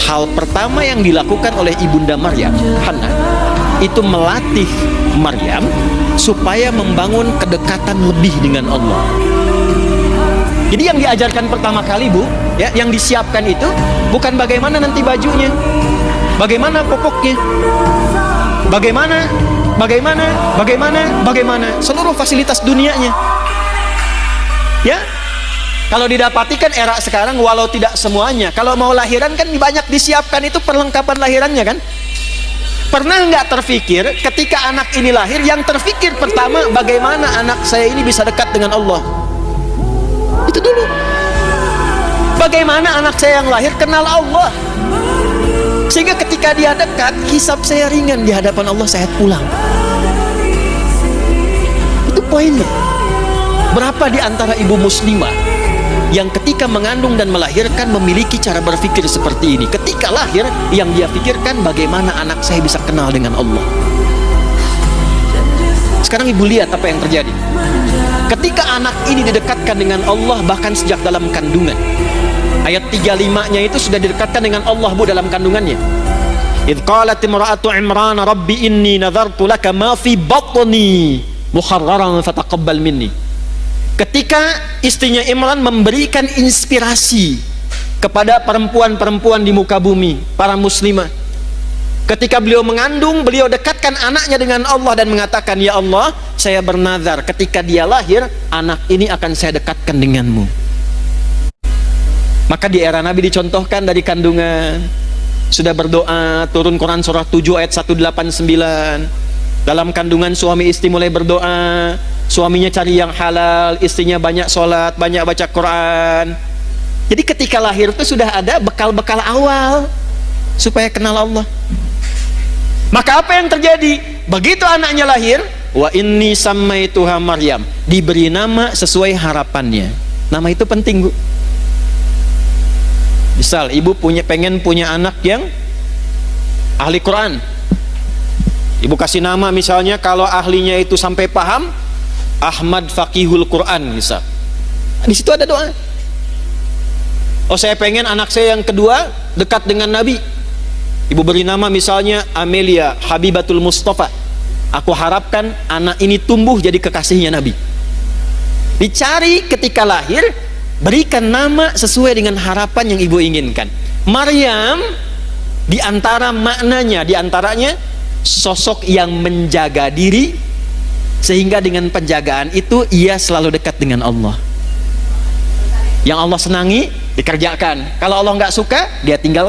hal pertama yang dilakukan oleh ibunda Maryam, Hana, itu melatih Maryam supaya membangun kedekatan lebih dengan Allah. Jadi yang diajarkan pertama kali, Bu, ya, yang disiapkan itu bukan bagaimana nanti bajunya, bagaimana popoknya, bagaimana seluruh fasilitas dunianya. Ya, kalau didapati kan era sekarang, walau tidak semuanya, kalau mau lahiran kan banyak disiapkan itu perlengkapan lahirannya kan. Pernah nggak terfikir ketika anak ini lahir, yang terfikir pertama bagaimana anak saya ini bisa dekat dengan Allah? Itu dulu. Bagaimana anak saya yang lahir kenal Allah, sehingga ketika dia dekat, hisab saya ringan di hadapan Allah, saya pulang. Itu poinnya. Berapa di antara ibu muslimah yang ketika mengandung dan melahirkan memiliki cara berpikir seperti ini? Ketika lahir, yang dia pikirkan bagaimana anak saya bisa kenal dengan Allah. Sekarang ibu lihat apa yang terjadi. Ketika anak ini didekatkan dengan Allah bahkan sejak dalam kandungan. Ayat 35-nya itu sudah didekatkan dengan Allah, Bu, dalam kandungannya. Idh qalat imra'atu Imran rabbi inni nadhartu laka ma fi batni muharraran fataqabbal minni. Ketika istrinya Imran memberikan inspirasi kepada perempuan-perempuan di muka bumi, para muslimah, ketika beliau mengandung, beliau dekatkan anaknya dengan Allah dan mengatakan, ya Allah, saya bernazar ketika dia lahir, anak ini akan saya dekatkan denganmu. Maka di era Nabi dicontohkan dari kandungan, sudah berdoa, turun Quran surah 7 ayat 189. Dalam kandungan suami istri mulai berdoa, suaminya cari yang halal, istrinya banyak sholat, banyak baca Quran. Jadi ketika lahir itu sudah ada bekal-bekal awal supaya kenal Allah. Maka apa yang terjadi? Begitu anaknya lahir, wa inni sammaituha Maryam, diberi nama sesuai harapannya. Nama itu penting, Bu. Misal ibu pengen punya anak yang ahli Quran, ibu kasih nama misalnya, kalau ahlinya itu sampai paham, Ahmad Faqihul Quran misal. Di situ ada doa. Oh, saya pengen anak saya yang kedua dekat dengan Nabi, ibu beri nama misalnya Amelia Habibatul Mustafa. Aku harapkan anak ini tumbuh jadi kekasihnya Nabi. Dicari ketika lahir, berikan nama sesuai dengan harapan yang ibu inginkan. Maryam di antara maknanya, di antaranya sosok yang menjaga diri, sehingga dengan penjagaan itu ia selalu dekat dengan Allah. Yang Allah senangi dikerjakan, kalau Allah nggak suka dia tinggalkan.